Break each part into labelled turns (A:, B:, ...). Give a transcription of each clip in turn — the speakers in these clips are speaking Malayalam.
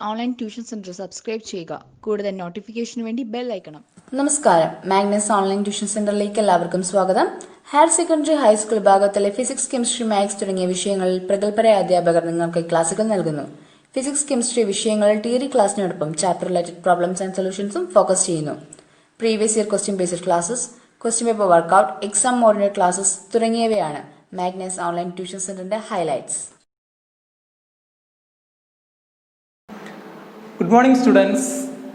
A: ഓൺലൈൻ ട്യൂഷൻ സെന്റർ സബ്സ്ക്രൈബ് ചെയ്യുക. കൂടുതൽ നോട്ടിഫിക്കേഷന് വേണ്ടി ബെൽ ഐക്കണം.
B: നമസ്കാരം. മാഗ്നസ് ഓൺലൈൻ ട്യൂഷൻ സെന്ററിലേക്ക് എല്ലാവർക്കും സ്വാഗതം. ഹയർ സെക്കൻഡറി ഹൈസ്കൂൾ വിഭാഗത്തിലെ ഫിസിക്സ്, കെമിസ്ട്രി, മാത്സ് തുടങ്ങിയ വിഷയങ്ങളിൽ പ്രഗത്ഭരായ അധ്യാപകർ നിങ്ങൾക്ക് ക്ലാസുകൾ നൽകുന്നു. ഫിസിക്സ്, കെമിസ്ട്രി വിഷയങ്ങളിൽ തിയറി ക്ലാസ്സിനോടൊപ്പം ചാപ്റ്റർ റിലേറ്റഡ് പ്രോബ്ലംസ് ആൻഡ് സൊല്യൂഷൻസും ഫോക്കസ് ചെയ്യുന്നു. Previous year question based classes, question paper workout, exam model classes തുടങ്ങിയവയാണ് മാഗ്നസ് ഓൺലൈൻ ട്യൂഷൻ സെന്ററിന്റെ ഹൈലൈറ്റ്സ്.
C: Good morning students.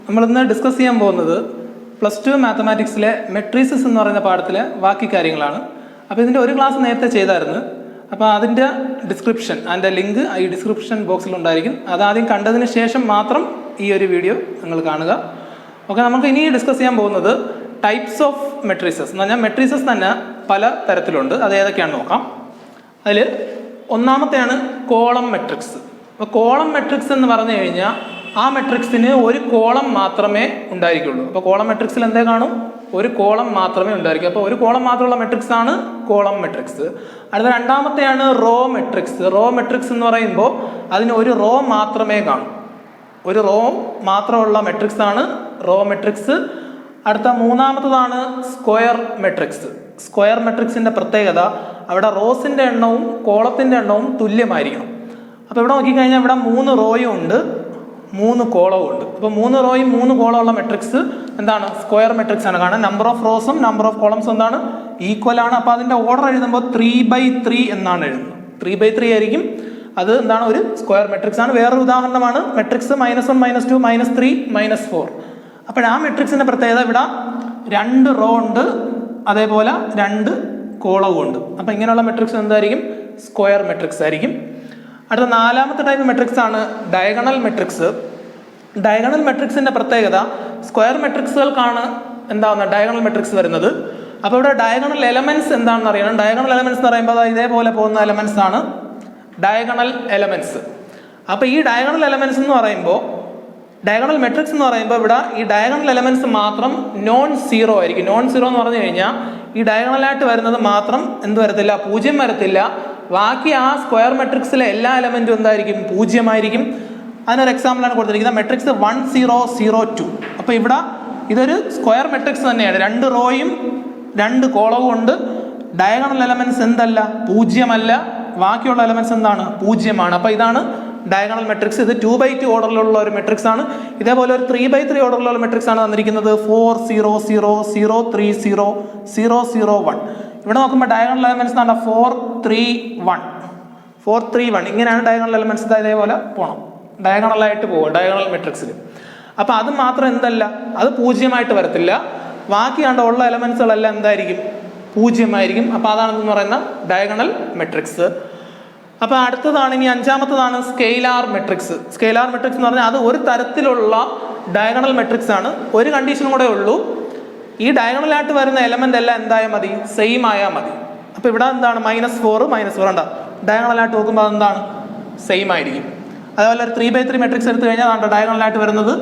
C: നമ്മളിന്ന് ഡിസ്കസ് ചെയ്യാൻ പോകുന്നത് +2 മാത്തമാറ്റിക്സിലെ മെട്രീസസ് എന്ന് പറയുന്ന പാഠത്തിലെ ബാക്കി കാര്യങ്ങളാണ്. അപ്പോൾ ഇതിൻ്റെ ഒരു ക്ലാസ് നേരത്തെ ചെയ്തായിരുന്നു. അപ്പോൾ അതിൻ്റെ ഡിസ്ക്രിപ്ഷൻ, അതിൻ്റെ ലിങ്ക് ഈ ഡിസ്ക്രിപ്ഷൻ ബോക്സിലുണ്ടായിരിക്കും. അതാദ്യം കണ്ടതിന് ശേഷം മാത്രം ഈ ഒരു വീഡിയോ നിങ്ങൾ കാണുക. ഓക്കെ, നമുക്ക് ഇനി ഡിസ്കസ് ചെയ്യാൻ പോകുന്നത് ടൈപ്സ് ഓഫ് മെട്രീസസ് എന്ന് പറഞ്ഞാൽ മെട്രീസസ് തന്നെ പല തരത്തിലുണ്ട്. അത് ഏതൊക്കെയാണെന്ന് നോക്കാം. അതിൽ ഒന്നാമത്തെയാണ് കോളം മെട്രിക്സ്. അപ്പോൾ കോളം മെട്രിക്സ് എന്ന് പറഞ്ഞു കഴിഞ്ഞാൽ ആ മെട്രിക്സിന് ഒരു കോളം മാത്രമേ ഉണ്ടായിരിക്കുള്ളൂ. അപ്പോൾ കോളം മെട്രിക്സിൽ എന്തേ കാണും? ഒരു കോളം മാത്രമേ ഉണ്ടായിരിക്കൂ. അപ്പോൾ ഒരു കോളം മാത്രമുള്ള മെട്രിക്സ് ആണ് കോളം മെട്രിക്സ്. അടുത്ത രണ്ടാമത്തെയാണ് റോ മെട്രിക്സ്. റോ മെട്രിക്സ് എന്ന് പറയുമ്പോൾ അതിന് ഒരു റോ മാത്രമേ കാണൂ. ഒരു റോ മാത്രമുള്ള മെട്രിക്സ് ആണ് റോ മെട്രിക്സ്. അടുത്ത മൂന്നാമത്തതാണ് സ്ക്വയർ മെട്രിക്സ്. സ്ക്വയർ മെട്രിക്സിന്റെ പ്രത്യേകത അവിടെ റോസിന്റെ എണ്ണവും കോളത്തിന്റെ എണ്ണവും തുല്യമായിരിക്കണം. അപ്പോൾ ഇവിടെ നോക്കിക്കഴിഞ്ഞാൽ ഇവിടെ 3 റോയും ഉണ്ട്, 3 കോളവും ഉണ്ട്. അപ്പോൾ 3 റോയും 3 കോളവും ഉള്ള മെട്രിക്സ് എന്താണ്? സ്ക്വയർ മെട്രിക്സ് ആണ്. കാരണം നമ്പർ ഓഫ് റോസും നമ്പർ ഓഫ് കോളംസും എന്താണ്? ഈക്വൽ ആണ്. അപ്പോൾ അതിന്റെ ഓർഡർ എഴുതുമ്പോൾ 3/3 എന്നാണ് എഴുതുന്നത്. 3/3 ആയിരിക്കും. അത് എന്താണ്? ഒരു സ്ക്വയർ മെട്രിക്സ് ആണ്. വേറൊരു ഉദാഹരണമാണ് മെട്രിക്സ് -1 -2 -3 -4. അപ്പോൾ ആ മെട്രിക്സിന്റെ പ്രത്യേകത ഇവിടെ 2 റോ ഉണ്ട്, അതേപോലെ 2 കോളവും ഉണ്ട്. അപ്പോൾ ഇങ്ങനെയുള്ള മെട്രിക്സ് എന്തായിരിക്കും? സ്ക്വയർ മെട്രിക്സ് ആയിരിക്കും. അടുത്ത നാലാമത്തെ ടൈപ്പ് മെട്രിക്സ് ആണ് ഡയഗണൽ മെട്രിക്സ്. ഡയഗണൽ മെട്രിക്സിന്റെ പ്രത്യേകത സ്ക്വയർ മെട്രിക്സുകൾക്കാണ് എന്താവുന്നത്? ഡയഗണൽ മെട്രിക്സ് വരുന്നത്. അപ്പോൾ ഇവിടെ ഡയഗണൽ എലമെന്റ്സ് എന്താണെന്ന് അറിയണം. ഡയഗണൽ എലമെന്റ്സ് എന്ന് പറയുമ്പോൾ ഇതേപോലെ പോകുന്ന എലമെന്റ്സ് ആണ് ഡയഗണൽ എലമെന്റ്സ്. അപ്പോൾ ഈ ഡയഗണൽ എലമെന്റ്സ് എന്ന് പറയുമ്പോൾ, ഡയഗണൽ മെട്രിക്സ് എന്ന് പറയുമ്പോൾ ഇവിടെ ഈ ഡയഗണൽ എലമെന്റ്സ് മാത്രം നോൺ സീറോ ആയിരിക്കും. നോൺ സീറോ എന്ന് പറഞ്ഞു കഴിഞ്ഞാൽ ഈ ഡയഗണലായിട്ട് വരുന്നത് മാത്രം എന്ത് വരത്തില്ല? 0 വരത്തില്ല. ബാക്കി ആ സ്ക്വയർ മെട്രിക്സിലെ എല്ലാ എലമെന്റും എന്തായിരിക്കും? 0 അതിനൊരു എക്സാമ്പിളാണ് കൊടുത്തിരിക്കുന്നത് മെട്രിക്സ് 1 0 0 2. അപ്പോൾ ഇവിടെ ഇതൊരു സ്ക്വയർ മെട്രിക്സ് തന്നെയാണ്. 2 റോയും 2 കോളവും ഉണ്ട്. ഡയഗണൽ എലമെന്റ്സ് എന്തല്ല? 0 ബാക്കിയുള്ള എലമെന്റ്സ് എന്താണ്? 0. അപ്പോൾ ഇതാണ് ഡയഗണൽ മെട്രിക്സ്. ഇത് 2/2 ഓർഡറിലുള്ള ഒരു മെട്രിക്സ് ആണ്. ഇതേപോലെ ഒരു 3/3 ഓർഡറിലുള്ള മെട്രിക്സ് ആണ് തന്നിരിക്കുന്നത് 4 0 0 0 3 0 0 0 1. ഇവിടെ നോക്കുമ്പോൾ ഡയഗണൽ എലമെന്റ്സ് ആണ് 4 3 1 4 3 1. ഇങ്ങനെയാണ് ഡയഗണൽ എലമെന്റ്സ്. ഇതേപോലെ പോകണം, ഡയഗണലായിട്ട് പോകും ഡയഗണൽ മെട്രിക്സിൽ. അപ്പൊ അത് മാത്രം എന്തല്ല? അത് 0 വരത്തില്ല. ബാക്കി കണ്ട ഉള്ള എലമെന്റ്സുകളെല്ലാം എന്തായിരിക്കും? 0. അപ്പൊ അതാണെന്ന് പറയുന്ന ഡയഗണൽ മെട്രിക്സ്. അപ്പൊ അടുത്തതാണ് ഇനി അഞ്ചാമത്തതാണ് സ്കെയിലാർ മെട്രിക്സ്. സ്കെയിലാർ മെട്രിക്സ് എന്ന് പറഞ്ഞാൽ അത് ഒരു തരത്തിലുള്ള ഡയഗണൽ മെട്രിക്സ് ആണ്. ഒരു കണ്ടീഷനും കൂടെ ഉള്ളൂ. ഈ ഡയഗണലായിട്ട് വരുന്ന എലമെന്റ് എല്ലാം എന്തായാൽ മതി? സെയിം ആയാൽ മതി. അപ്പൊ ഇവിടെ എന്താണ്? -4 -4 ഉണ്ടാവും. ഡയഗണലായിട്ട് നോക്കുമ്പോൾ അതെന്താണ്? സെയിം ആയിരിക്കും. അതേപോലെ ഒരു 3/3 മെട്രിക്സ് എടുത്തു കഴിഞ്ഞാൽ ഡയഗണലായിട്ട് വരുന്നത്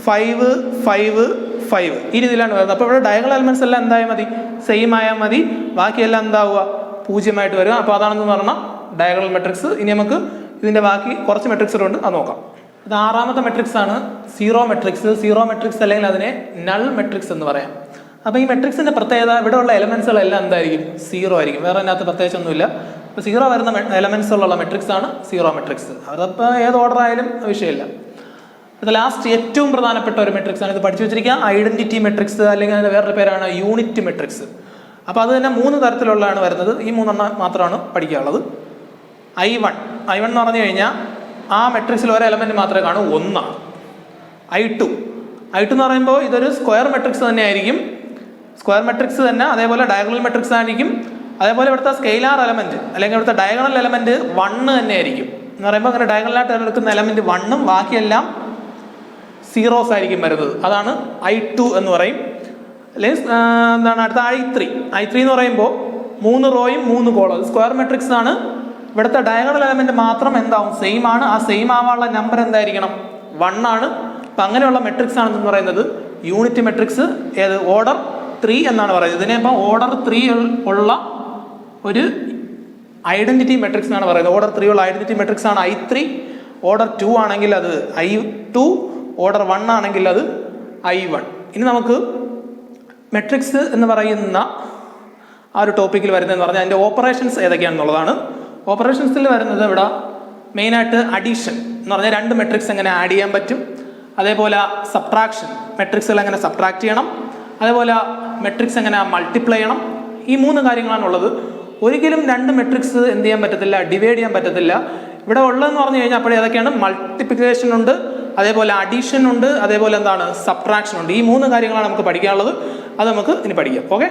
C: 5 5 5 ഈ രീതിയിലാണ് വരുന്നത്. അപ്പോൾ ഇവിടെ ഡയഗണൽ എലമെന്റ്സ് എല്ലാം എന്തായാൽ മതി? സെയിം ആയാൽ മതി. ബാക്കിയെല്ലാം എന്താവുക? 0 വരിക. അപ്പോൾ അതാണെന്ന് പറഞ്ഞാൽ ഡയഗണൽ മെട്രിക്സ്. ഇനി നമുക്ക് ഇതിന്റെ ബാക്കി കുറച്ച് മെട്രിക്സുകളുണ്ട്, അത് നോക്കാം. ഇത് ആറാമത്തെ മെട്രിക്സ് ആണ് സീറോ മെട്രിക്സ്. സീറോ മെട്രിക്സ് അല്ലെങ്കിൽ അതിനെ നൾ മെട്രിക്സ് എന്ന് പറയാം. അപ്പോൾ ഈ മെട്രിക്സിന്റെ പ്രത്യേകത ഇവിടെ ഉള്ള എലമെന്റ്സുകളെല്ലാം എന്തായിരിക്കും? 0 ആയിരിക്കും. വേറെ അതിനകത്ത് പ്രത്യേകിച്ചൊന്നുമില്ല. അപ്പോൾ 0 വരുന്ന എലമെന്റ്സുകളുള്ള മെട്രിക്സ് ആണ് സീറോ മെട്രിക്സ്. അതപ്പോൾ ഏത് ഓർഡർ ആയാലും വിഷയമില്ല. അത് ലാസ്റ്റ് ഏറ്റവും പ്രധാനപ്പെട്ട ഒരു മെട്രിക്സ് ആണ്. ഇത് പഠിച്ചു വെച്ചിരിക്കുക. ഐഡന്റിറ്റി മെട്രിക്സ്, അല്ലെങ്കിൽ അതിന്റെ വേറൊരു പേരാണ് യൂണിറ്റ് മെട്രിക്സ്. അപ്പോൾ അത് തന്നെ 3 തരത്തിലുള്ളതാണ് വരുന്നത്. ഈ 3 മാത്രമാണ് പഠിക്കാനുള്ളത്. I1 എന്ന് പറഞ്ഞു കഴിഞ്ഞാൽ ആ മെട്രിക്സിൽ ഒരു എലമെന്റ് മാത്രമേ കാണൂ, 1 ആണ്. I2 എന്ന് പറയുമ്പോൾ ഇതൊരു സ്ക്വയർ മെട്രിക്സ് തന്നെ ആയിരിക്കും. സ്ക്വയർ മെട്രിക്സ് തന്നെ, അതേപോലെ ഡയഗണൽ മെട്രിക്സ് ആയിരിക്കും. അതേപോലെ ഇവിടുത്തെ സ്കെയിലാർ എലമെന്റ് അല്ലെങ്കിൽ ഇവിടുത്തെ ഡയഗണൽ എലമെന്റ് 1 തന്നെ ആയിരിക്കും. എന്ന് പറയുമ്പോൾ അങ്ങനെ ഡയഗണലായിട്ട് എടുക്കുന്ന എലമെന്റ് 1ഉം ബാക്കിയെല്ലാം 0s ആയിരിക്കും വരുന്നത്. അതാണ് I2 എന്ന് പറയും. അല്ലെങ്കിൽ എന്താണ് അടുത്ത I3 എന്ന് പറയുമ്പോൾ 3 റോയും 3 കോളം. സ്ക്വയർ മെട്രിക്സ് ആണ്. ഇവിടുത്തെ ഡയഗണൽ എലമെന്റ് മാത്രം എന്താവും? സെയിം ആണ്. ആ സെയിം ആവാനുള്ള നമ്പർ എന്തായിരിക്കണം? 1 ആണ്. അപ്പം അങ്ങനെയുള്ള മെട്രിക്സ് ആണെന്ന് പറയുന്നത് യൂണിറ്റ് മെട്രിക്സ്. ഏത്? ഓർഡർ 3 എന്നാണ് പറയുന്നത്. ഇതിനെ ഇപ്പം ഓർഡർ 3 ഉള്ള ഒരു ഐഡന്റിറ്റി മെട്രിക്സ് എന്നാണ് പറയുന്നത്. ഓർഡർ 3 ഉള്ള ഐഡന്റിറ്റി മെട്രിക്സ് ആണ് I3. ഓർഡർ 2 ആണെങ്കിൽ അത് I2, ഓർഡർ 1 ആണെങ്കിൽ അത് I1. ഇനി നമുക്ക് മെട്രിക്സ് എന്ന് പറയുന്ന ആ ഒരു ടോപ്പിക്കിൽ വരുന്നതെന്ന് പറഞ്ഞാൽ അതിൻ്റെ ഓപ്പറേഷൻസ് ഏതൊക്കെയാണെന്നുള്ളതാണ്. ഓപ്പറേഷൻസിൽ വരുന്നത് ഇവിടെ മെയിനായിട്ട് അഡീഷൻ എന്ന് പറഞ്ഞാൽ 2 മെട്രിക്സ് എങ്ങനെ ആഡ് ചെയ്യാൻ പറ്റും, അതേപോലെ സബ്ട്രാക്ഷൻ, മെട്രിക്സുകൾ എങ്ങനെ സബ്ട്രാക്ട് ചെയ്യണം, അതേപോലെ മെട്രിക്സ് എങ്ങനെ മൾട്ടിപ്ലൈ ചെയ്യണം. ഈ 3 കാര്യങ്ങളാണുള്ളത്. ഒരിക്കലും 2 മെട്രിക്സ് എന്ത് ചെയ്യാൻ പറ്റത്തില്ല, ഡിവൈഡ് ചെയ്യാൻ പറ്റത്തില്ല. ഇവിടെ ഉള്ളതെന്ന് പറഞ്ഞു കഴിഞ്ഞാൽ അപ്പോൾ ഏതൊക്കെയാണ്, മൾട്ടിപ്ലിക്കേഷൻ ഉണ്ട്, അതേപോലെ അഡീഷൻ ഉണ്ട്, അതേപോലെ എന്താണ് സബ്ട്രാക്ഷൻ ഉണ്ട്. ഈ 3 കാര്യങ്ങളാണ് നമുക്ക് പഠിക്കാനുള്ളത്. അത് നമുക്ക് ഇനി പഠിക്കാം. ഓക്കെ,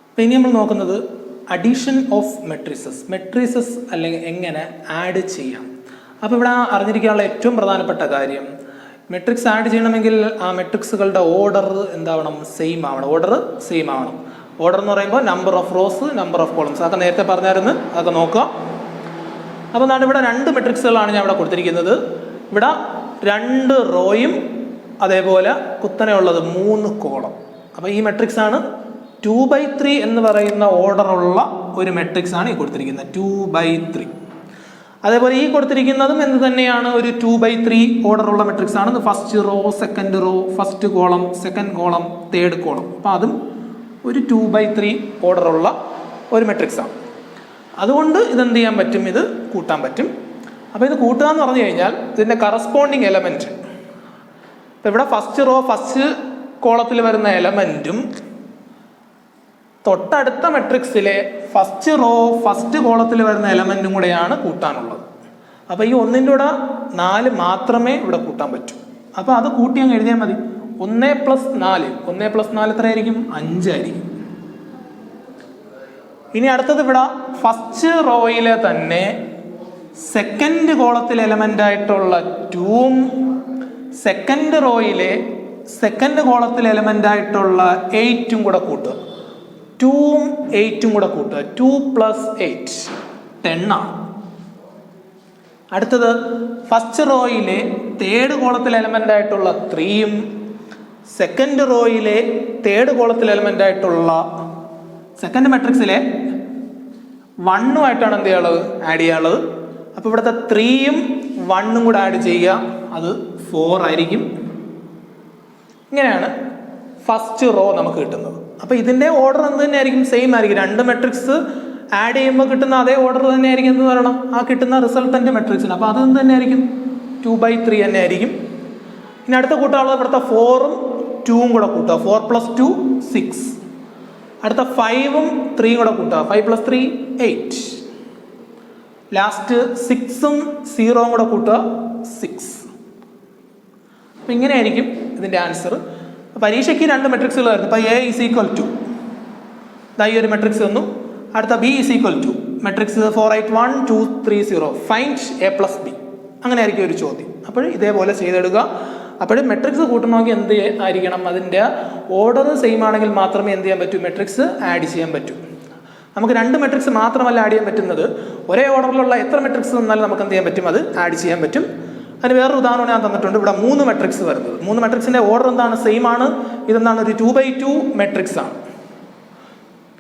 C: അപ്പോൾ ഇനി നമ്മൾ നോക്കുന്നത് അഡീഷൻ ഓഫ് മെട്രിസസ്. മെട്രിസസ് അല്ലെങ്കിൽ എങ്ങനെ ആഡ് ചെയ്യാം. അപ്പോൾ ഇവിടെ അറിഞ്ഞിരിക്കാനുള്ള ഏറ്റവും പ്രധാനപ്പെട്ട കാര്യം, മെട്രിക്സ് ആഡ് ചെയ്യണമെങ്കിൽ ആ മെട്രിക്സുകളുടെ ഓർഡർ എന്താവണം, സെയിം ആവണം. ഓർഡർ സെയിം ആവണം. ഓർഡർ എന്ന് പറയുമ്പോൾ number of rows, number of columns, അതൊക്കെ നേരത്തെ പറഞ്ഞായിരുന്നു, അതൊക്കെ നോക്കുക. അപ്പോൾ എന്താണ് ഇവിടെ 2 മെട്രിക്സുകളാണ് ഞാൻ ഇവിടെ കൊടുത്തിരിക്കുന്നത്. ഇവിടെ 2 റോയും അതേപോലെ കുത്തനെയുള്ളത് 3 കോളം. അപ്പോൾ ഈ മെട്രിക്സ് ആണ് 2/3 എന്ന് പറയുന്ന ഓർഡറുള്ള ഒരു മെട്രിക്സ് ആണ് ഈ കൊടുത്തിരിക്കുന്നത്, 2/3. അതേപോലെ ഈ കൊടുത്തിരിക്കുന്നതും എന്ത് തന്നെയാണ്, ഒരു 2/3 ഓർഡറുള്ള മെട്രിക്സ് ആണ്. First row, second row, first column, second column, third column. അപ്പോൾ അതും ഒരു 2/3 ഓർഡറുള്ള ഒരു മെട്രിക്സ് ആണ്. അതുകൊണ്ട് ഇതെന്ത് ചെയ്യാൻ പറ്റും, ഇത് കൂട്ടാൻ പറ്റും. അപ്പോൾ ഇത് കൂട്ടുക എന്ന് പറഞ്ഞു കഴിഞ്ഞാൽ ഇതിൻ്റെ കറസ്പോണ്ടിങ് എലമെൻറ്റ്, ഇപ്പോൾ ഇവിടെ ഫസ്റ്റ് റോ ഫസ്റ്റ് കോളത്തിൽ വരുന്ന എലമെൻറ്റും തൊട്ടടുത്ത മെട്രിക്സിലെ ഫസ്റ്റ് റോ ഫസ്റ്റ് കോളത്തിൽ വരുന്ന എലമെൻറ്റും കൂടെയാണ് കൂട്ടാനുള്ളത്. അപ്പോൾ ഈ 1ൻ്റെ കൂടെ 4 മാത്രമേ ഇവിടെ കൂട്ടാൻ പറ്റൂ. അപ്പോൾ അത് കൂട്ടി അങ്ങ് എഴുതിയാൽ മതി. 1 + 4, 1 + 4 എത്രയായിരിക്കും, 5 ആയിരിക്കും. ഇനി അടുത്തത് ഇവിടെ ഫസ്റ്റ് റോയിലെ തന്നെ സെക്കൻഡ് കോളത്തിലെ എലമെൻ്റ് ആയിട്ടുള്ള 2ഉം സെക്കൻഡ് റോയിലെ സെക്കൻഡ് കോളത്തിലെ എലമെൻ്റ് ആയിട്ടുള്ള 8ഉം കൂടെ കൂട്ടുക. 2ഉം 8ഉം കൂടെ കൂട്ടുക. 2 + 8 10 ആണ്. അടുത്തത് ഫസ്റ്റ് റോയിലെ തേർഡ് കോളത്തിലെ എലമെൻ്റ് ആയിട്ടുള്ള 3ഉം സെക്കൻഡ് റോയിലെ തേർഡ് കോളത്തിലെ എലമെൻ്റ് ആയിട്ടുള്ള സെക്കൻഡ് മെട്രിക്സിലെ 1ഉമായിട്ടാണ് എന്ത് ചെയ്യാനുള്ളത്, ആഡ് ചെയ്യാനുള്ളത്. അപ്പോൾ ഇവിടുത്തെ 3ഉം 1ഉം കൂടെ ആഡ് ചെയ്യുക, അത് 4 ആയിരിക്കും. ഇങ്ങനെയാണ് ഫസ്റ്റ് റോ നമുക്ക് കിട്ടുന്നത്. അപ്പോൾ ഇതിൻ്റെ ഓർഡർ എന്ത് തന്നെ ആയിരിക്കും, സെയിം ആയിരിക്കും. 2 മെട്രിക്സ് ആഡ് ചെയ്യുമ്പോൾ കിട്ടുന്ന അതേ ഓർഡർ തന്നെ ആയിരിക്കും എന്ന് പറയണം ആ കിട്ടുന്ന റിസൾട്ടൻ്റ് മെട്രിക്സിന്. അപ്പോൾ അത് എന്ത് തന്നെ ആയിരിക്കും, 2/3 തന്നെ ആയിരിക്കും. ഇനി അടുത്ത കൂട്ടാനുള്ളത് ഇവിടുത്തെ 4ഉം 2ഉം കൂടെ കൂട്ടുക. 4 + 2 6. അടുത്ത 5ഉം 3ഉം കൂടെ കൂട്ടുക. 5 + 3 8. ലാസ്റ്റ് 6ഉം 0ഉം കൂടെ കൂട്ടുക, 6. അപ്പം ഇങ്ങനെയായിരിക്കും ഇതിൻ്റെ ആൻസർ. പരീക്ഷയ്ക്ക് 2 മെട്രിക്സുകൾ വരുന്നു. ഇപ്പോൾ A = ഈ ഒരു മെട്രിക്സ് വന്നു. അടുത്ത B = matrix 4 8 1 2 3 0 find A + B. അങ്ങനെ ആയിരിക്കും ഒരു ചോദ്യം. അപ്പോൾ ഇതേപോലെ ചെയ്തെടുക്കുക. അപ്പോൾ മെട്രിക്സ് കൂട്ടണമെങ്കിൽ എന്ത് ആയിരിക്കണം, അതിൻ്റെ ഓർഡർ സെയിം ആണെങ്കിൽ മാത്രമേ എന്ത് ചെയ്യാൻ പറ്റൂ, മെട്രിക്സ് ആഡ് ചെയ്യാൻ പറ്റൂ. നമുക്ക് 2 മെട്രിക്സ് മാത്രമല്ല ആഡ് ചെയ്യാൻ പറ്റുന്നത്, ഒരേ ഓർഡറിലുള്ള എത്ര മെട്രിക്സ് തന്നാലും നമുക്ക് എന്ത് ചെയ്യാൻ പറ്റും, അത് ആഡ് ചെയ്യാൻ പറ്റും. അതിന് വേറൊരു ഉദാഹരണം ഞാൻ തന്നിട്ടുണ്ട്. ഇവിടെ 3 മെട്രിക്സ് വരുന്നത്. 3 മെട്രിക്സിൻ്റെ ഓർഡർ എന്താണ്, സെയിം ആണ്. ഇതെന്താണ്, ഒരു 2/2 മെട്രിക്സ് ആണ്.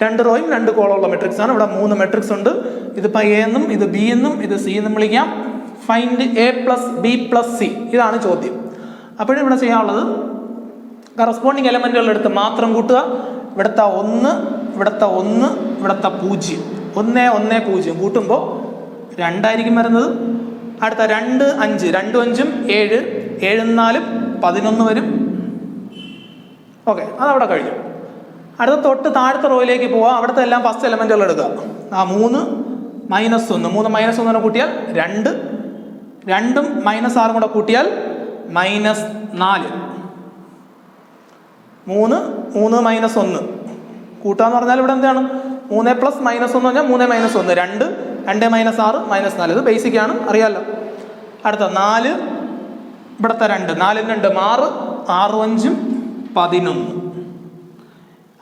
C: 2 റോയും 2 കോളമുള്ള മെട്രിക്സ് ആണ്. ഇവിടെ 3 മെട്രിക്സ് ഉണ്ട്. ഇതിപ്പോൾ A എന്നും ഇത് B എന്നും ഇത് C എന്നും വിളിക്കാം. ഫൈൻഡ് A + B + C, ഇതാണ് ചോദ്യം. അപ്പോഴും ഇവിടെ ചെയ്യാനുള്ളത് കറസ്പോണ്ടിങ് എലമെൻറ്റുകളെടുത്ത് മാത്രം കൂട്ടുക. ഇവിടുത്തെ 1, ഇവിടുത്തെ 1, ഇവിടുത്തെ 0, 1 1 0 കൂട്ടുമ്പോൾ 2 ആയിരിക്കും വരുന്നത്. അടുത്ത 2 5, 2 5 7, 7 4 11 വരും. ഓക്കെ, അതവിടെ കഴിഞ്ഞു. അടുത്ത തൊട്ട് താഴത്തെ റോയിലേക്ക് പോവാം. അവിടുത്തെ എല്ലാം ഫസ്റ്റ് എലമെൻറ്റുകൾ എടുക്കുക. 3 - 1, 3 - 1 കൂട്ടിയാൽ 2, 2ഉം -6 കൂടെ കൂട്ടിയാൽ -4. 3 3 - 1 കൂട്ടാന്ന് പറഞ്ഞാൽ ഇവിടെ എന്താണ്, 3 + -1 പറഞ്ഞാൽ 3 - 1 2, 2 - 6 -4. ഇത് ബേസിക്കാണ്, അറിയാമല്ലോ. അടുത്ത 4, ഇവിടുത്തെ 2, 4 2 6, 6 5 11.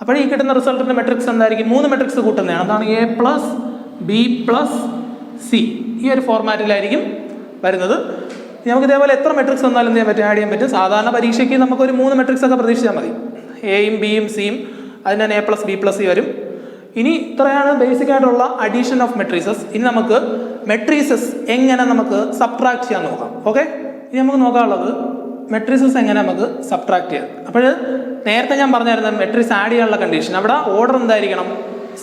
C: അപ്പോൾ ഈ കിട്ടുന്ന റിസൾട്ടിൻ്റെ മെട്രിക്സ് എന്തായിരിക്കും, 3 മെട്രിക്സ് കൂട്ടുന്നതാണ്. അതാണ് A + B + C. ഈ ഒരു ഫോർമാറ്റിലായിരിക്കും വരുന്നത്. നമുക്ക് ഇതേപോലെ എത്ര മെട്രിക്സ് വന്നാലും എന്ത് ചെയ്യാൻ പറ്റും, ആഡ് ചെയ്യാൻ പറ്റും. സാധാരണ പരീക്ഷയ്ക്ക് നമുക്കൊരു 3 മെട്രിക്സ് ഒക്കെ പ്രതീക്ഷിച്ചാൽ മതി. എയും ബിയും സിയും, അതിന് തന്നെ A + B + C വരും. ഇനി ഇത്രയാണ് ബേസിക് ആയിട്ടുള്ള അഡീഷൻ ഓഫ് മെട്രീസസ്. ഇനി നമുക്ക് മെട്രീസസ് എങ്ങനെ നമുക്ക് സബ്ട്രാക്ട് ചെയ്യാൻ നോക്കാം. ഓക്കെ, ഇനി നമുക്ക് നോക്കാനുള്ളത് മെട്രീസസ് എങ്ങനെ നമുക്ക് സബ്ട്രാക്ട് ചെയ്യാം. അപ്പോൾ നേരത്തെ ഞാൻ പറഞ്ഞായിരുന്നു മെട്രിക്സ് ആഡ് ചെയ്യാനുള്ള കണ്ടീഷൻ, അവിടെ ഓർഡർ എന്തായിരിക്കണം,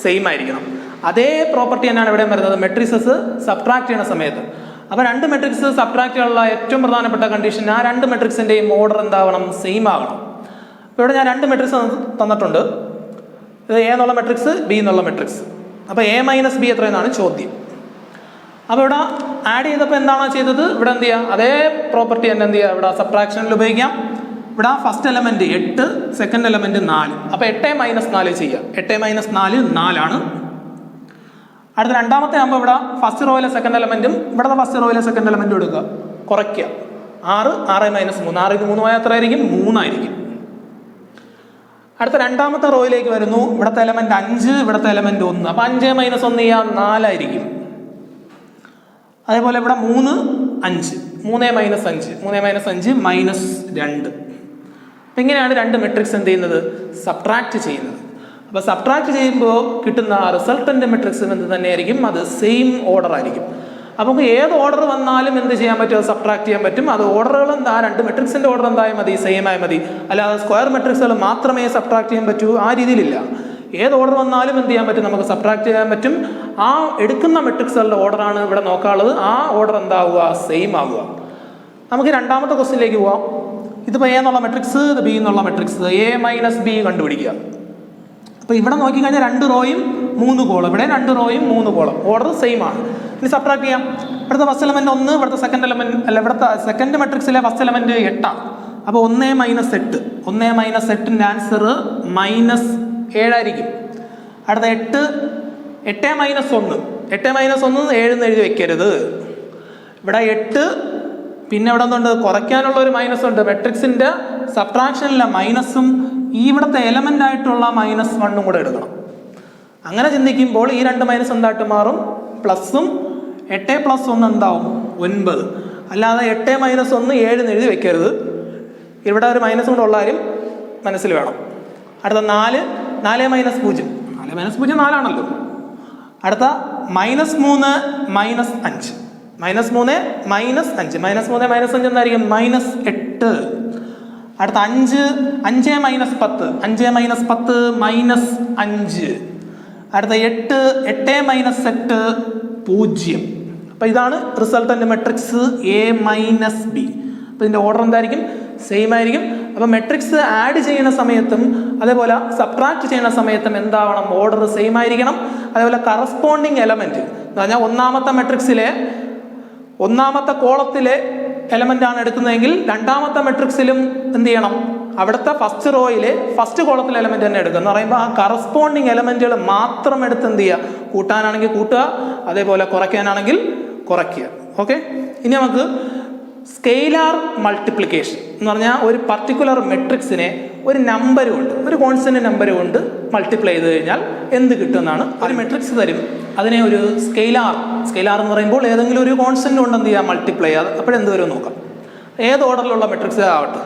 C: സെയിം ആയിരിക്കണം. അതേ പ്രോപ്പർട്ടി തന്നെയാണ് ഇവിടെ വരുന്നത് മെട്രീസസ് സബ്ട്രാക്ട് ചെയ്യുന്ന സമയത്ത്. അപ്പോൾ രണ്ട് മെട്രിക്സ് സബ്ട്രാക്ട് ചെയ്യാനുള്ള ഏറ്റവും പ്രധാനപ്പെട്ട കണ്ടീഷൻ ആ രണ്ട് മെട്രിക്സിൻ്റെയും ഓർഡർ എന്താവണം, സെയിം ആകണം. അപ്പോൾ ഇവിടെ ഞാൻ രണ്ട് മെട്രിക്സ് തന്നിട്ടുണ്ട്. ഇത് എ എന്നുള്ള മെട്രിക്സ്, ബി എന്നുള്ള മെട്രിക്സ്. അപ്പോൾ എ മൈനസ് ബി എത്രയെന്നാണ് ചോദ്യം. അപ്പോൾ ഇവിടെ ആഡ് ചെയ്തപ്പോൾ എന്താണോ ചെയ്തത്, ഇവിടെ എന്ത് ചെയ്യുക, അതേ പ്രോപ്പർട്ടി തന്നെ എന്ത് ചെയ്യുക, ഇവിടെ സബ്ട്രാക്ഷനിൽ ഉപയോഗിക്കാം. ഇവിടെ ഫസ്റ്റ് എലമെൻറ്റ് 8, സെക്കൻഡ് എലമെൻറ്റ് 4. അപ്പോൾ 8 - 4 ചെയ്യുക. 8 - 4 4ആണ്. അടുത്ത രണ്ടാമത്തെ ആകുമ്പോൾ ഇവിടെ ഫസ്റ്റ് റോയിലെ സെക്കൻഡ് എലമെൻറ്റും ഇവിടുത്തെ ഫസ്റ്റ് റോയിലെ സെക്കൻഡ് എലമെൻറ്റും എടുക്കുക, കുറയ്ക്കുക. 6 6 - 3 6 - 3 പോയാൽ എത്ര ആയിരിക്കും, 3 ആയിരിക്കും. അടുത്ത രണ്ടാമത്തെ റോയിലേക്ക് വരുന്നു. ഇവിടുത്തെ എലമെൻറ്റ് 5, ഇവിടുത്തെ എലമെൻറ്റ് 1. അപ്പോൾ 5 - 1 ചെയ്യാം, 4 ആയിരിക്കും. അതേപോലെ ഇവിടെ 3 5 3 - 5 3 - 5 -2. അപ്പം ഇങ്ങനെയാണ് രണ്ട് മെട്രിക്സ് എന്ത് ചെയ്യുന്നത്, സബ്ട്രാക്ട് ചെയ്യുന്നത്. അപ്പോൾ സബ്ട്രാക്ട് ചെയ്യുമ്പോൾ കിട്ടുന്ന റിസൾട്ടൻ്റ് മെട്രിക്സും എന്ത് തന്നെയായിരിക്കും, അത് സെയിം ഓർഡർ ആയിരിക്കും. അപ്പോൾ നമുക്ക് ഏത് ഓർഡർ വന്നാലും എന്ത് ചെയ്യാൻ പറ്റും, അത് സബ്ട്രാക്ട് ചെയ്യാൻ പറ്റും. അത് ഓർഡറുകൾ എന്താ, രണ്ട് മെട്രിക്സിൻ്റെ ഓർഡർ എന്തായാൽ മതി, സെയിം ആയാൽ മതി. അല്ലാതെ സ്ക്വയർ മെട്രിക്സുകൾ മാത്രമേ സബ്ട്രാക്ട് ചെയ്യാൻ പറ്റൂ, ആ രീതിയിലില്ല. ഏത് ഓർഡർ വന്നാലും എന്ത് ചെയ്യാൻ പറ്റും, നമുക്ക് സബ്ട്രാക്ട് ചെയ്യാൻ പറ്റും. ആ എടുക്കുന്ന മെട്രിക്സുകളുടെ ഓർഡറാണ് ഇവിടെ നോക്കാനുള്ളത്. ആ ഓർഡർ എന്താവുക, സെയിം ആവുക. നമുക്ക് രണ്ടാമത്തെ ക്വസ്റ്റ്യനിലേക്ക് പോവാം. ഇതിപ്പോൾ എ എന്നുള്ള മെട്രിക്സ്, ഇത് ബി എന്നുള്ള മെട്രിക്സ്. എ മൈനസ് ബി കണ്ടുപിടിക്കുക. അപ്പോൾ ഇവിടെ നോക്കിക്കഴിഞ്ഞാൽ 2 റോയും 3 കോളം, ഇവിടെ 2 റോയും 3 കോളം, ഓർഡർ സെയിം ആണ്. ഇനി സബ്ട്രാക്ട് ചെയ്യാം. ഇവിടുത്തെ ഫസ്റ്റ് എലമെൻറ്റ് 1, ഇവിടുത്തെ സെക്കൻഡ് എലമെൻറ്റ് അല്ല, ഇവിടുത്തെ സെക്കൻഡ് മെട്രിക്സിലെ ഫസ്റ്റ് എലമെൻറ്റ് 8 ആണ്. അപ്പോൾ 1 - 8 1 - 8ൻ്റെ ആൻസർ -7 ആയിരിക്കും. അടുത്ത 8 8 - 1 8 - 1 7 എന്ന് എഴുതി വെക്കരുത്. ഇവിടെ 8, പിന്നെ ഇവിടെ എന്തുണ്ട്, കുറയ്ക്കാനുള്ള ഒരു മൈനസ് ഉണ്ട്. മെട്രിക്സിൻ്റെ സബ്ട്രാക്ഷനിലെ മൈനസും ഇവിടുത്തെ എലമെൻ്റ് ആയിട്ടുള്ള -1 കൂടെ എടുക്കണം. അങ്ങനെ ചിന്തിക്കുമ്പോൾ ഈ രണ്ട് മൈനസ് എന്തായിട്ട് മാറും, പ്ലസും. 8 + 1 എന്താവും, 9. അല്ലാതെ 8 - 1 7 എന്ന് എഴുതി വെക്കരുത്. ഇവിടെ ഒരു മൈനസ് കൂടെ ഉള്ള കാര്യം മനസ്സിൽ വേണം. അടുത്ത 4 4 - 0 4 - 0 4 ആണല്ലോ. അടുത്ത -3 -5 -3 -5 -3 -5 എന്തായിരിക്കും, -8. അടുത്ത 5 5 - 10 5 - 10 -5. അടുത്ത 8 8 - 8 0. അപ്പോൾ ഇതാണ് resultant matrix A minus B. അപ്പോൾ ഇതിൻ്റെ ഓർഡർ എന്തായിരിക്കും, സെയിം ആയിരിക്കും. അപ്പോൾ മെട്രിക്സ് ആഡ് ചെയ്യുന്ന സമയത്തും അതേപോലെ സബ്ട്രാക്ട് ചെയ്യുന്ന സമയത്തും എന്താവണം, ഓർഡർ സെയിം ആയിരിക്കണം. അതേപോലെ കറസ്പോണ്ടിങ് എലമെൻറ്റ് എന്ന് പറഞ്ഞാൽ ഒന്നാമത്തെ മെട്രിക്സിലെ ഒന്നാമത്തെ കോളത്തിലെ എലമെൻ്റ് ആണ് എടുക്കുന്നതെങ്കിൽ രണ്ടാമത്തെ മെട്രിക്സിലും എന്ത് ചെയ്യണം, അവിടുത്തെ ഫസ്റ്റ് റോയിലെ ഫസ്റ്റ് കോളത്തിലെ എലമെൻറ്റ് തന്നെ എടുക്കുക. എന്ന് പറയുമ്പോൾ ആ കറസ്പോണ്ടിങ് എലമെൻറ്റുകൾ മാത്രം എടുത്ത് എന്ത് ചെയ്യുക, കൂട്ടാനാണെങ്കിൽ കൂട്ടുക, അതേപോലെ കുറയ്ക്കാനാണെങ്കിൽ കുറയ്ക്കുക. ഓക്കെ, ഇനി നമുക്ക് സ്കെയിലാർ മൾട്ടിപ്ലിക്കേഷൻ എന്ന് പറഞ്ഞാൽ ഒരു പർട്ടിക്കുലർ മെട്രിക്സിനെ ഒരു നമ്പർ കൊണ്ട്, ഒരു കോൺസ്റ്റന്റ് നമ്പർ കൊണ്ട് മൾട്ടിപ്ലൈ ചെയ്ത് കഴിഞ്ഞാൽ എന്ത് കിട്ടുമെന്നാണ്. ഒരു മെട്രിക്സ് തരും, അതിനെ ഒരു സ്കെയിലാർ എന്ന് പറയുമ്പോൾ ഏതെങ്കിലും ഒരു കോൺസ്റ്റന്റ് കൊണ്ട് എന്ത് ചെയ്യുക, മൾട്ടിപ്ലൈ ചെയ്യുക. അപ്പോഴെന്ത് വരും നോക്കാം. ഏത് ഓർഡറിലുള്ള മെട്രിക്സ് ആവട്ടെ,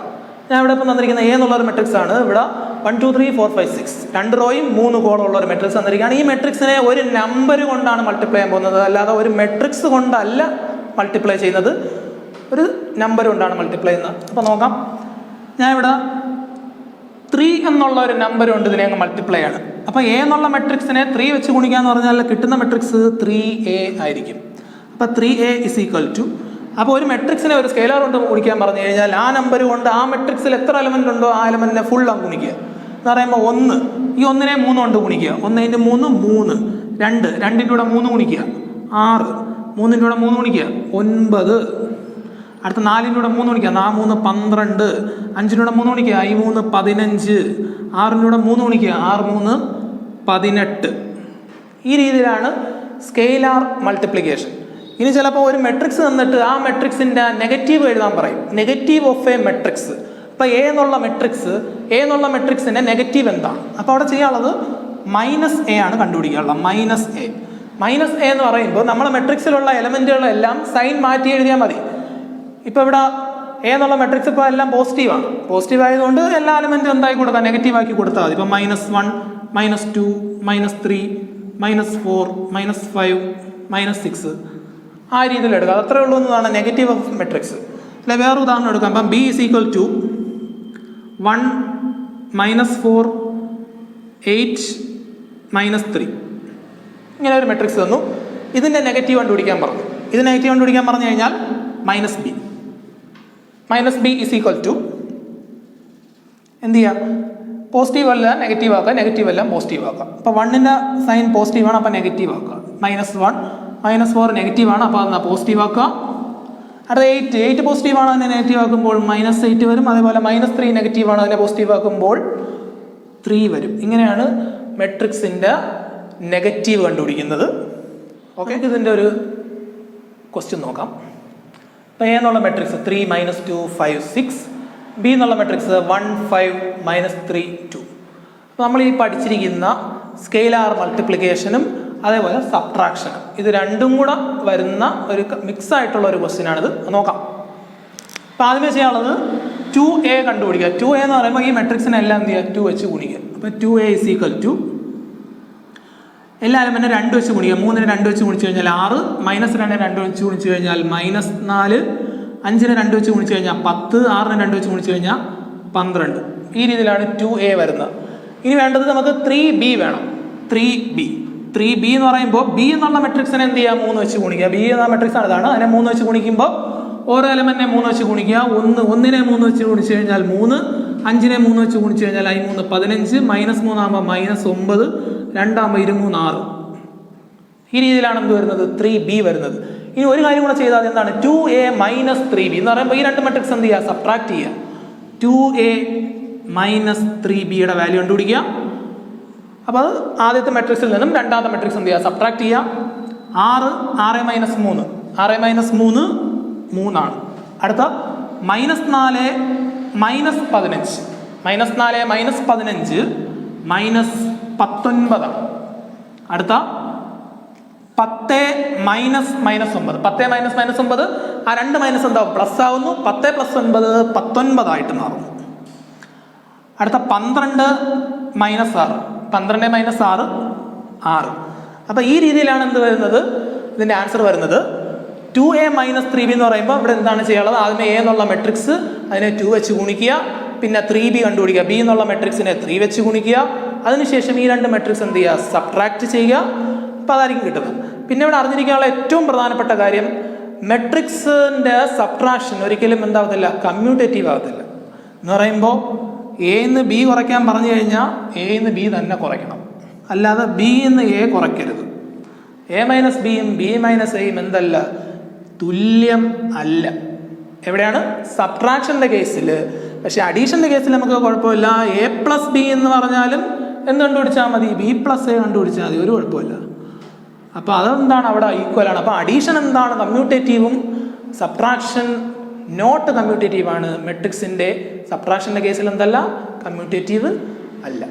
C: ഞാൻ ഇവിടെ ഇപ്പം തന്നിരിക്കുന്ന എ എന്നുള്ളൊരു മെട്രിക്സ് ആണ്. ഇവിടെ 1 2 3 4 5 6 2 റോയും 3 കോളം ഉള്ള ഒരു മെട്രിക്സ് തന്നിരിക്കുകയാണ്. ഈ മെട്രിക്സിനെ ഒരു നമ്പർ കൊണ്ടാണ് മൾട്ടിപ്ലൈ ചെയ്യാൻ പോകുന്നത്, അല്ലാതെ ഒരു മെട്രിക്സ് കൊണ്ടല്ല മൾട്ടിപ്ലൈ ചെയ്യുന്നത്, ഒരു നമ്പർ കൊണ്ടാണ് മൾട്ടിപ്ലൈ ചെയ്യുന്നത്. അപ്പോൾ നോക്കാം, ഞാൻ ഇവിടെ 3 എന്നുള്ള ഒരു നമ്പർ കൊണ്ട് ഇതിനെ അങ്ങ് മൾട്ടിപ്ലൈ ആണ്. അപ്പോൾ എ എന്നുള്ള മെട്രിക്സിനെ 3 വെച്ച് ഗുണിക്കുക എന്ന് പറഞ്ഞാൽ കിട്ടുന്ന മെട്രിക്സ് 3a ആയിരിക്കും. അപ്പോൾ 3a = അപ്പോൾ ഒരു മെട്രിക്സിനെ ഒരു സ്കെയിലാർ കൊണ്ട് ഗുണിക്കാൻ പറഞ്ഞു കഴിഞ്ഞാൽ ആ നമ്പർ കൊണ്ട് ആ മെട്രിക്സിൽ എത്ര എലമെൻ്റ് ഉണ്ടോ ആ എലമെൻറ്റിനെ ഫുൾ അങ്ങ് ഗുണിക്കുക. എന്ന് പറയുമ്പോൾ 1, ഈ 1നെ 3 കൊണ്ട് ഗുണിക്കുക. 1 × 3 3, 2 2ൻ്റെ കൂടെ 3 ഗുണിക്കുക 6, 3ൻ്റെ കൂടെ 3 ഗുണിക്കുക 9, അടുത്ത 4ൻ്റെ കൂടെ 3 ഗുണിക്കുക 4 3 12, 5ൻ്റെ കൂടെ 3 ഗുണിക്കുക 5 3 15, 6ൻ്റെ കൂടെ 3 ഗുണിക്കുക 6 3 18. ഈ രീതിയിലാണ് സ്കെയിലാർ മൾട്ടിപ്ലിക്കേഷൻ. ഇനി ചിലപ്പോൾ ഒരു മെട്രിക്സ് തന്നിട്ട് ആ മെട്രിക്സിൻ്റെ നെഗറ്റീവ് എഴുതാൻ പറയും, നെഗറ്റീവ് ഓഫ് എ മെട്രിക്സ്. അപ്പോൾ എ എന്നുള്ള മെട്രിക്സിൻ്റെ നെഗറ്റീവ് എന്താണ്? അപ്പോൾ അവിടെ ചെയ്യാനുള്ളത് -a ആണ് കണ്ടുപിടിക്കാനുള്ളത്. -a എന്ന് പറയുമ്പോൾ നമ്മളെ മെട്രിക്സിലുള്ള എലമെൻറ്റുകളെല്ലാം സൈൻ മാറ്റി എഴുതിയാൽ മതി. ഇപ്പോൾ ഇവിടെ എ എന്നുള്ള മെട്രിക്സ് ഇപ്പോൾ എല്ലാം പോസിറ്റീവ് ആയതുകൊണ്ട് എല്ലാ എലമെൻറ്റും എന്തായി കൊടുക്കുക, നെഗറ്റീവ് ആക്കി കൊടുത്താൽ മതി. ഇപ്പോൾ -1 -2, -3, -4, -5, -6 ആ രീതിയിൽ എടുക്കുക. അത്രേ ഉള്ളൂ എന്നതാണ് നെഗറ്റീവ് ഓഫ് മെട്രിക്സ്. അല്ലെ വേറെ ഉദാഹരണം എടുക്കാം. അപ്പം b = 1, -4, 8, -3 ഇങ്ങനെ ഒരു മെട്രിക്സ് തന്നു. ഇതിൻ്റെ നെഗറ്റീവ് കണ്ടുപിടിക്കാൻ പറഞ്ഞു. ഇത് നെഗറ്റീവ് കണ്ടുപിടിക്കാൻ പറഞ്ഞു കഴിഞ്ഞാൽ -b = എന്ത് ചെയ്യുക? പോസിറ്റീവ് അല്ല നെഗറ്റീവ് ആക്കുക, നെഗറ്റീവ് എല്ലാം പോസിറ്റീവ് ആക്കുക. അപ്പോൾ 1ൻ്റെ സൈൻ പോസിറ്റീവാണ്, അപ്പോൾ നെഗറ്റീവ് ആക്കുക. -1, -4 നെഗറ്റീവാണ്, അപ്പോൾ എന്നാൽ പോസിറ്റീവ് ആക്കുക. അടുത്ത 8 പോസിറ്റീവാണ്, അതിനെ നെഗറ്റീവ് ആക്കുമ്പോൾ -8 വരും. അതേപോലെ -3 നെഗറ്റീവാണ്, അതിനെ പോസിറ്റീവ് ആക്കുമ്പോൾ 3 വരും. ഇങ്ങനെയാണ് മെട്രിക്സിൻ്റെ നെഗറ്റീവ് കണ്ടുപിടിക്കുന്നത്. ഓക്കെ, ഇതിൻ്റെ ഒരു ക്വസ്റ്റ്യൻ നോക്കാം. അപ്പോൾ എ എന്നുള്ള മെട്രിക്സ് 3, -2, 5, 6. ബി എന്നുള്ള മെട്രിക്സ് 1, 5, -3, 2. അപ്പോൾ നമ്മൾ ഈ പഠിച്ചിരിക്കുന്ന സ്കെയിലാർ മൾട്ടിപ്ലിക്കേഷനും അതേപോലെ സബ്ട്രാക്ഷനും ഇത് രണ്ടും കൂടെ വരുന്ന ഒരു മിക്സ് ആയിട്ടുള്ള ഒരു ക്വസ്റ്റ്യനാണിത്. നോക്കാം. അപ്പോൾ ആദ്യമേ ചെയ്യാനുള്ളത് 2a കണ്ടുപിടിക്കുക. 2a എന്ന് പറയുമ്പോൾ ഈ മെട്രിക്സിനെല്ലാം എന്ത് ചെയ്യുക? 2 വെച്ച് ഗുണിക്കുക. അപ്പോൾ 2a = എല്ലാ എലമെൻറ്റും 2 വെച്ച് ഗുണിക്കുക. 3നെ 2 വെച്ച് ഗുണിച്ച് കഴിഞ്ഞാൽ 6, -2നെ 2 വെച്ച് ഗുണിച്ച് കഴിഞ്ഞാൽ -4, 5നെ 2 വെച്ച് ഗുണിച്ച് കഴിഞ്ഞാൽ 10, 6നെ 2 വെച്ച് ഗുണിച്ച് കഴിഞ്ഞാൽ 12. ഈ രീതിയിലാണ് 2a വരുന്നത്. ഇനി വേണ്ടത് നമുക്ക് 3b വേണം. 3b എന്ന് പറയുമ്പോൾ b എന്നുള്ള മെട്രിക്സിനെ എന്ത് ചെയ്യുക? 3 വെച്ച് ഗുണിക്കുക. b എന്ന മെട്രിക്സ് ആണ്, അതിനെ 3 വെച്ച് ഗുണിക്കുമ്പോൾ ഓരോ എലമെന്റിനെ 3 വെച്ച് ഗുണിക്കുക. 1നെ 3 വെച്ച് ഗുണിച്ച് കഴിഞ്ഞാൽ 3, 5നെ 3 വെച്ച് ഗുണിച്ച് കഴിഞ്ഞാൽ 3 15, -3 ആകുമ്പോൾ -9, 2 ആകുമ്പോൾ 23, 6. ഈ രീതിയിലാണ് എന്ത് വരുന്നത്? 3b വരുന്നത്. ഇനി ഒരു കാര്യം കൂടെ ചെയ്താൽ എന്താണ്? 2a - 3b എന്ന് പറയുമ്പോൾ ഈ രണ്ട് മെട്രിക്സ് എന്ത് ചെയ്യുക? സബ്ട്രാക്ട് ചെയ്യുക. 2a - 3bയുടെ വാല്യൂ കണ്ടുപിടിക്കുക. അപ്പോൾ അത് ആദ്യത്തെ മെട്രിക്സിൽ നിന്നും രണ്ടാമത്തെ മെട്രിക്സ് എന്ത് ചെയ്യുക? സബ്ട്രാക്ട് ചെയ്യുക. 6 -3 3ആണ്. അടുത്ത -4 -15 -19 അടുത്ത 10 -9 ആ രണ്ട് മൈനസ് എന്താവും? പ്ലസ് ആവുന്നു. 10 + 9 19 ആയിട്ട് മാറുന്നു. അടുത്ത 12 -6 6. അപ്പോൾ ഈ രീതിയിലാണ് എന്ത് വരുന്നത്? ഇതിൻ്റെ ആൻസർ വരുന്നത് 2a - 3b എന്ന് പറയുമ്പോൾ ഇവിടെ എന്താണ് ചെയ്യാനുള്ളത്? ആദ്യമേ a എന്നുള്ള മെട്രിക്സ് അതിനെ 2 വെച്ച് ഗുണിക്കുക. പിന്നെ 3b കണ്ടുപിടിക്കുക. b എന്നുള്ള മെട്രിക്സിനെ 3 വെച്ച് ഗുണിക്കുക. അതിനുശേഷം ഈ രണ്ട് മെട്രിക്സ് എന്ത് ചെയ്യുക? സബ്ട്രാക്ട് ചെയ്യുക. അപ്പോൾ അതായിരിക്കും കിട്ടുന്നത്. പിന്നെ ഇവിടെ അറിഞ്ഞിരിക്കാനുള്ള ഏറ്റവും പ്രധാനപ്പെട്ട കാര്യം, മെട്രിക്സിൻ്റെ സബ്ട്രാക്ഷൻ ഒരിക്കലും എന്താവത്തില്ല? കമ്മ്യൂട്ടേറ്റീവ് ആകത്തില്ല. എന്ന് പറയുമ്പോൾ a-ന്ന് b കുറയ്ക്കാൻ പറഞ്ഞു കഴിഞ്ഞാൽ a-ന്ന് b തന്നെ കുറയ്ക്കണം, അല്ലാതെ b-ന്ന് a കുറയ്ക്കരുത്. a - bയും b - aയും എന്തല്ല? തുല്യം അല്ല. എവിടെയാണ്? സബ്ട്രാക്ഷൻ്റെ കേസിൽ. പക്ഷേ അഡീഷൻ്റെ കേസിൽ നമുക്ക് കുഴപ്പമില്ല. a + b എന്ന് പറഞ്ഞാലും എന്ത് കണ്ടുപിടിച്ചാൽ മതി? b + a കണ്ടുപിടിച്ചാൽ മതി, ഒരു കുഴപ്പമില്ല. അപ്പോൾ അതെന്താണ്? അവിടെ ഈക്വലാണ്. അപ്പോൾ അഡീഷൻ എന്താണ്? കമ്മ്യൂട്ടേറ്റീവും സബ്ട്രാക്ഷൻ നോട്ട് കമ്മ്യൂട്ടേറ്റീവ് ആണ്. മെട്രിക്സിൻ്റെ സബ്ട്രാക്ഷൻ്റെ കേസിൽ എന്തല്ല? കമ്മ്യൂട്ടേറ്റീവ് അല്ല.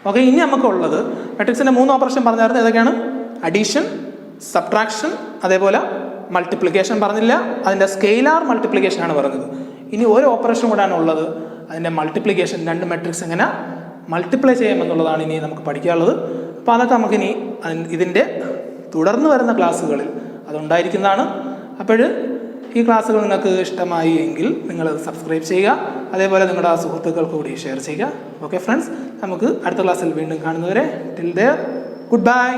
C: ഓക്കെ, ഇനി നമുക്കുള്ളത് മെട്രിക്സിൻ്റെ 3 ഓപ്പറേഷൻ പറഞ്ഞായിരുന്നു. ഏതൊക്കെയാണ്? അഡീഷൻ, സബ്ട്രാക്ഷൻ, അതേപോലെ മൾട്ടിപ്ലിക്കേഷൻ പറഞ്ഞില്ല. അതിൻ്റെ സ്കെയിലാർ മൾട്ടിപ്ലിക്കേഷൻ ആണ് പറഞ്ഞത്. ഇനി ഒരു ഓപ്പറേഷൻ കൂടാണ് ഉള്ളത്, അതിൻ്റെ മൾട്ടിപ്ലിക്കേഷൻ. രണ്ട് മെട്രിക്സ് എങ്ങനെ മൾട്ടിപ്ലൈ ചെയ്യാമെന്നുള്ളതാണ് ഇനി നമുക്ക് പഠിക്കാനുള്ളത്. അപ്പോൾ അതൊക്കെ നമുക്കിനി ഇതിൻ്റെ തുടർന്ന് വരുന്ന ക്ലാസ്സുകളിൽ അതുണ്ടായിരിക്കുന്നതാണ്. അപ്പോൾ ഈ ക്ലാസ്സുകൾ നിങ്ങൾക്ക് ഇഷ്ടമായി എങ്കിൽ നിങ്ങൾ സബ്സ്ക്രൈബ് ചെയ്യുക. അതേപോലെ നിങ്ങളുടെ സുഹൃത്തുക്കൾക്ക് കൂടി ഷെയർ ചെയ്യുക. ഓക്കെ ഫ്രണ്ട്സ്, നമുക്ക് അടുത്ത ക്ലാസ്സിൽ വീണ്ടും കാണുന്നവരെ ടിൽ ദെയർ ഗുഡ് ബൈ.